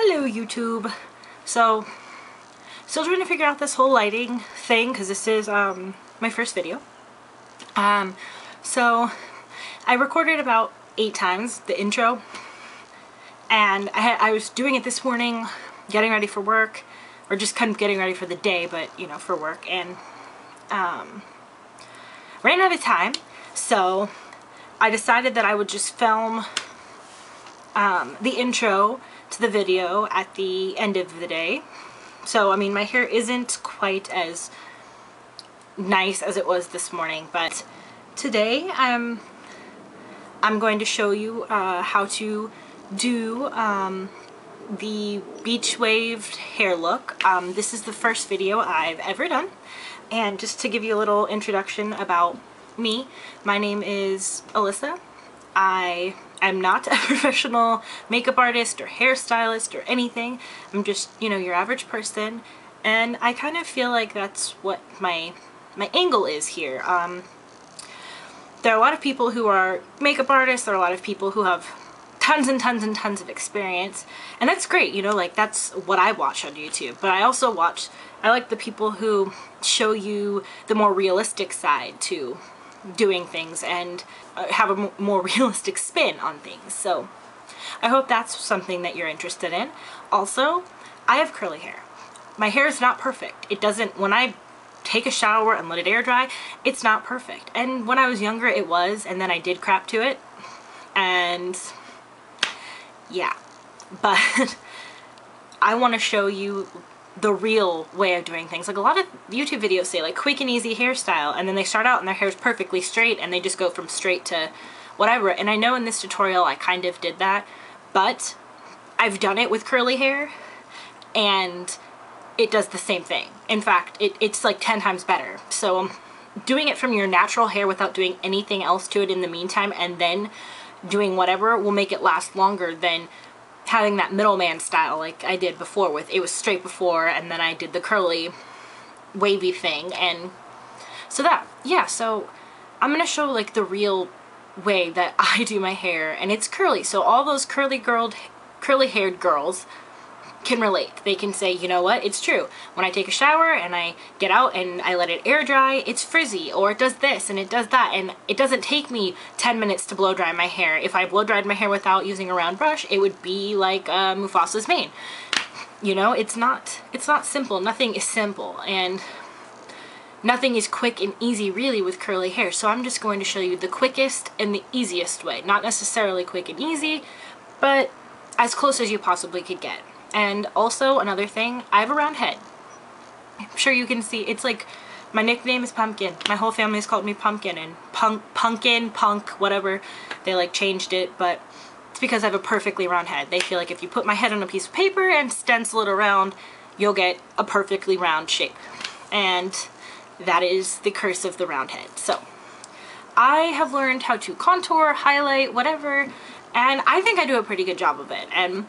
Hello YouTube. So, still trying to figure out this whole lighting thing because this is my first video. So I recorded about 8 times the intro, and I was doing it this morning, getting ready for work, or just kind of getting ready for the day, but you know, for work, and ran out of time. So I decided that I would just film the intro to the video at the end of the day. So I mean, my hair isn't quite as nice as it was this morning, but today I'm going to show you how to do the beach waved hair look. This is the first video I've ever done, and just to give you a little introduction about me, my name is Alyssa. I am not a professional makeup artist or hairstylist or anything. I'm just, you know, your average person, and I kind of feel like that's what my angle is here. There are a lot of people who are makeup artists, there are a lot of people who have tons and tons and tons of experience, and that's great, you know, like that's what I watch on YouTube. But I like the people who show you the more realistic side to doing things and have a more realistic spin on things. So I hope that's something that you're interested in. Also, I have curly hair. My hair is not perfect. It doesn't, when I take a shower and let it air dry, it's not perfect. And when I was younger it was, and then I did crap to it, and yeah. But I want to show you the real way of doing things. Like a lot of YouTube videos say like quick and easy hairstyle, and then they start out and their hair's perfectly straight and they just go from straight to whatever. And I know in this tutorial I kind of did that, but I've done it with curly hair and it does the same thing. In fact, it's like 10 times better. So doing it from your natural hair without doing anything else to it in the meantime, and then doing whatever, will make it last longer than having that middleman style like I did before, with it was straight before and then I did the curly wavy thing. And so that, yeah, so I'm gonna show like the real way that I do my hair, and it's curly, so all those curly haired girls can relate. They can say, you know what, it's true. When I take a shower and I get out and I let it air dry, it's frizzy, or it does this and it does that, and it doesn't take me 10 minutes to blow dry my hair. If I blow dried my hair without using a round brush, it would be like Mufasa's mane. You know, it's not simple. Nothing is simple, and nothing is quick and easy really with curly hair. So I'm just going to show you the quickest and the easiest way. Not necessarily quick and easy, but as close as you possibly could get. And also, another thing, I have a round head. I'm sure you can see, it's like, my nickname is Pumpkin. My whole family has called me Pumpkin, and Pumpkin, Punk, whatever. They like changed it, but it's because I have a perfectly round head. They feel like if you put my head on a piece of paper and stencil it around, you'll get a perfectly round shape. And that is the curse of the round head. So, I have learned how to contour, highlight, whatever, and I think I do a pretty good job of it. And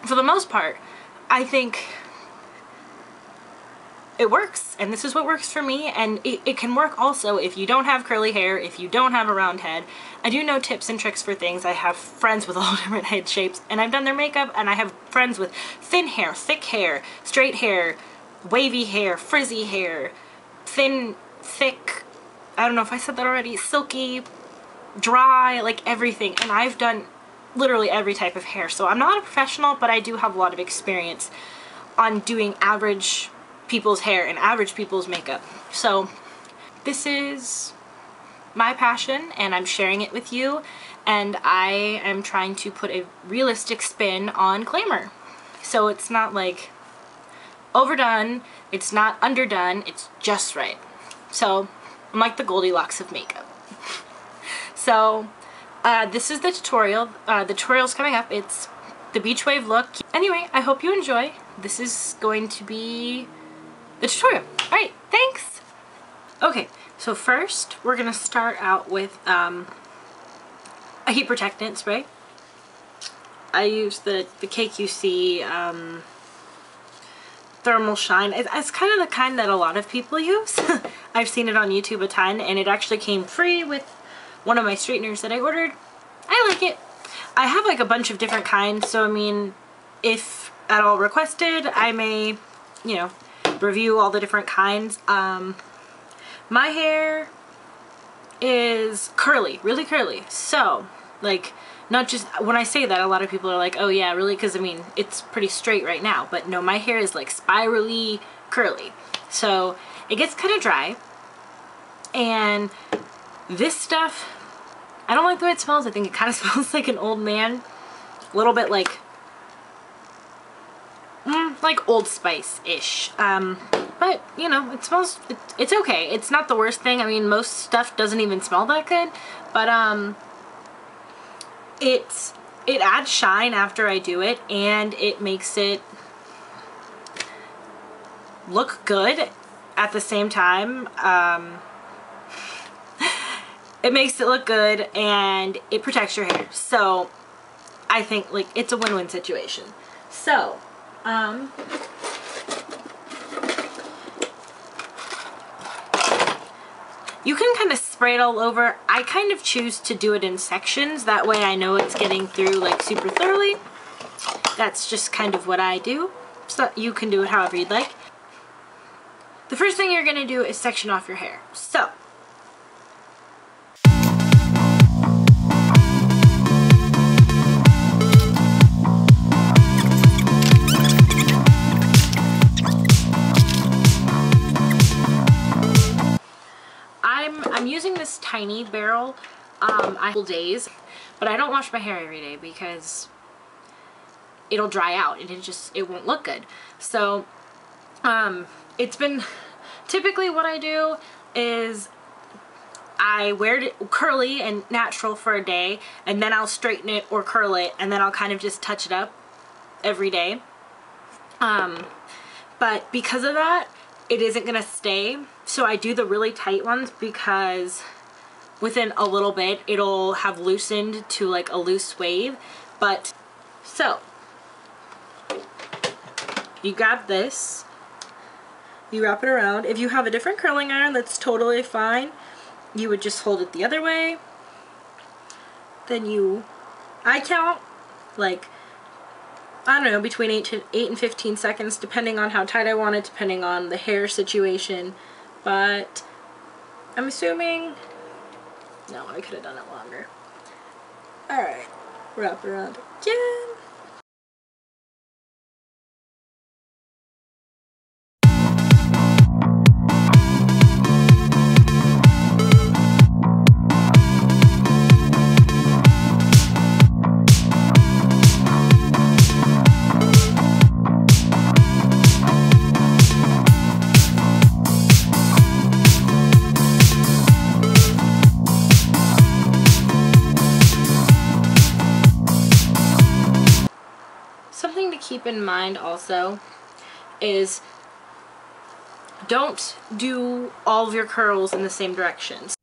for the most part, I think it works, and this is what works for me, and it can work also if you don't have curly hair, if you don't have a round head. I do know tips and tricks for things. I have friends with all different head shapes, and I've done their makeup, and I have friends with thin hair, thick hair, straight hair, wavy hair, frizzy hair, thin, thick, I don't know if I said that already, silky, dry, like everything, and I've done literally every type of hair. So I'm not a professional, but I do have a lot of experience on doing average people's hair and average people's makeup. So this is my passion, and I'm sharing it with you, and I am trying to put a realistic spin on glamour. So it's not like overdone, it's not underdone, it's just right. So I'm like the Goldilocks of makeup. So this is the tutorial. The tutorial's coming up. It's the beach wave look. Anyway, I hope you enjoy. This is going to be the tutorial. Alright, thanks! Okay, so first we're going to start out with a heat protectant spray. I use the KQC Thermal Shine. It's kind of the kind that a lot of people use. I've seen it on YouTube a ton, and it actually came free with one of my straighteners that I ordered. I like it. I have like a bunch of different kinds, so I mean, if at all requested, I may, you know, review all the different kinds. My hair is curly, really curly. So, like, not just, when I say that, a lot of people are like, oh yeah, really? Because, I mean, it's pretty straight right now. But no, my hair is like spirally curly. So, it gets kind of dry. And this stuff, I don't like the way it smells. I think it kind of smells like an old man. A little bit like Old Spice-ish. But, you know, it smells, it's okay. It's not the worst thing. I mean, most stuff doesn't even smell that good. But, it adds shine after I do it, and it makes it look good at the same time. It makes it look good, and it protects your hair. So, I think, like, it's a win-win situation. So, you can kind of spray it all over. I kind of choose to do it in sections. That way I know it's getting through like super thoroughly. That's just kind of what I do. So you can do it however you'd like. The first thing you're going to do is section off your hair. So, I'm using this tiny barrel. I hold days, but I don't wash my hair every day because it'll dry out and it won't look good. So it's been typically what I do is I wear it curly and natural for a day, and then I'll straighten it or curl it, and then I'll kind of just touch it up every day. But because of that, it isn't gonna stay. So I do the really tight ones because within a little bit it'll have loosened to like a loose wave. But so you grab this, you wrap it around. If you have a different curling iron, that's totally fine. You would just hold it the other way. Then I count like, I don't know, between 8 and 15 seconds, depending on how tight I want it, depending on the hair situation. But I'm assuming, no, I could have done it longer. Alright, wrap it around again. Something to keep in mind also is don't do all of your curls in the same directions.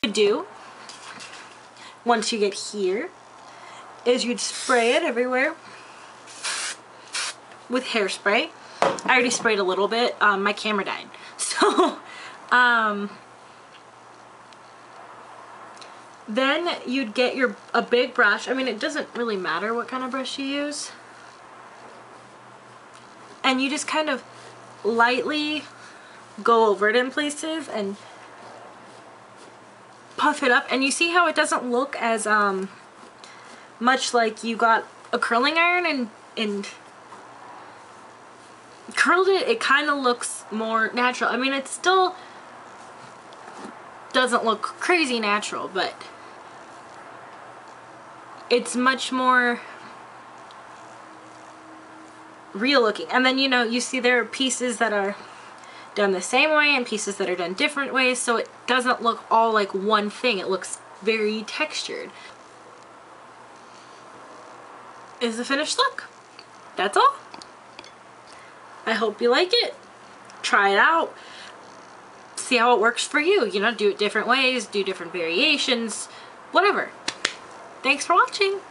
What you do once you get here is you'd spray it everywhere with hairspray. I already sprayed a little bit. My camera died. So, then you'd get a big brush. I mean, it doesn't really matter what kind of brush you use. And you just kind of lightly go over it in places and puff it up. And you see how it doesn't look as much like you got a curling iron and curled it. It kind of looks more natural. I mean, it still doesn't look crazy natural, but it's much more real looking. And then, you know, you see there are pieces that are done the same way and pieces that are done different ways, so it doesn't look all like one thing. It looks very textured. Is the finished look. That's all. I hope you like it. Try it out. See how it works for you. You know, do it different ways, do different variations, whatever. Thanks for watching.